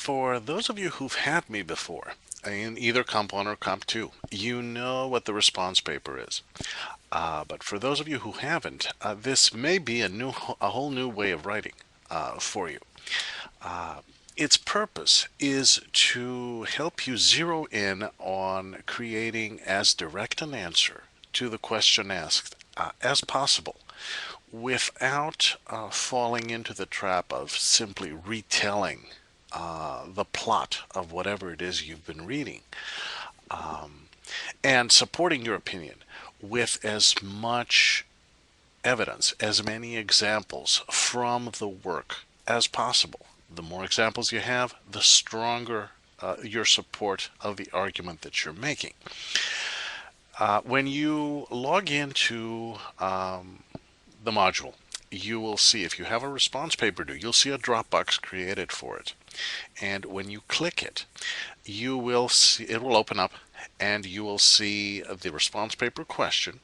For those of you who've had me before, in either Comp 1 or Comp 2, you know what the response paper is. But for those of you who haven't, this may be a whole new way of writing for you. Its purpose is to help you zero in on creating as direct an answer to the question asked as possible without falling into the trap of simply retelling the plot of whatever it is you've been reading, and supporting your opinion with as much evidence, as many examples from the work as possible. The more examples you have, the stronger your support of the argument that you're making. When you log into the module, you will see, if you have a response paper due, you'll see a Dropbox created for it. And when you click it, you will see, it will open up and you will see the response paper question.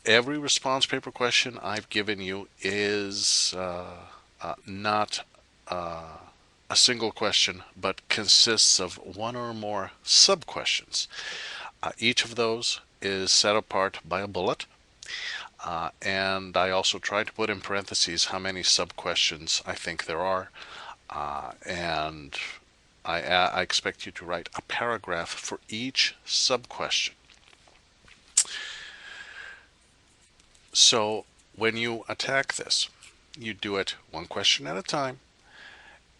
Every response paper question I've given you is not a single question, but consists of one or more sub-questions. Each of those is set apart by a bullet. And I also try to put in parentheses how many sub-questions I think there are. And I expect you to write a paragraph for each sub-question. So when you attack this, you do it one question at a time.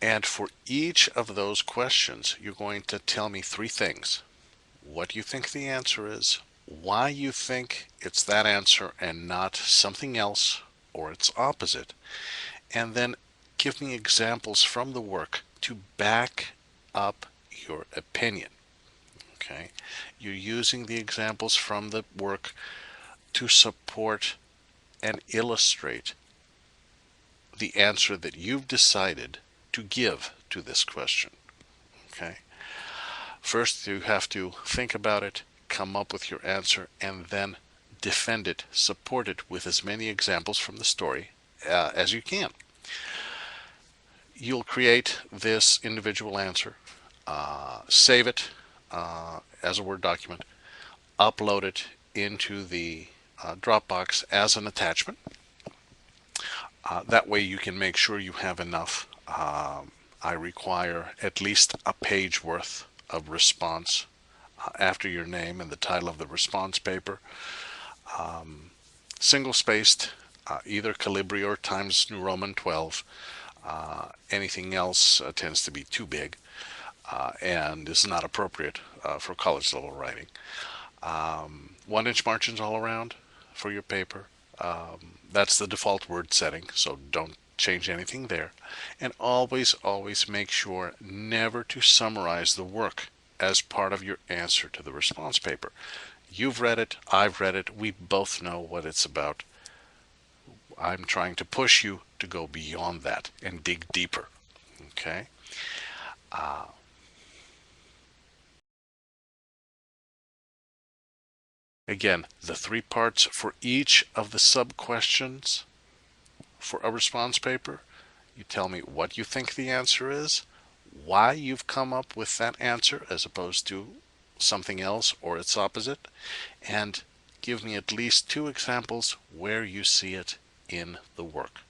And for each of those questions, you're going to tell me three things: what you think the answer is, why you think it's that answer and not something else or its opposite, and then give me examples from the work to back up your opinion. Okay? You're using the examples from the work to support and illustrate the answer that you've decided to give to this question. Okay? First, you have to think about it, come up with your answer, and then defend it, support it with as many examples from the story as you can. You'll create this individual answer, save it as a Word document, upload it into the Dropbox as an attachment. That way you can make sure you have enough. I require at least a page worth of response after your name and the title of the response paper. Single-spaced, either Calibri or Times New Roman 12. Anything else tends to be too big and is not appropriate for college level writing. 1-inch margins all around for your paper. That's the default word setting, so don't change anything there. And always, always make sure never to summarize the work as part of your answer to the response paper. You've read it, I've read it, we both know what it's about. I'm trying to push you to go beyond that and dig deeper. Okay? Again, the three parts for each of the sub-questions for a response paper. You tell me what you think the answer is, why you've come up with that answer as opposed to something else or its opposite, and give me at least 2 examples where you see it in the work.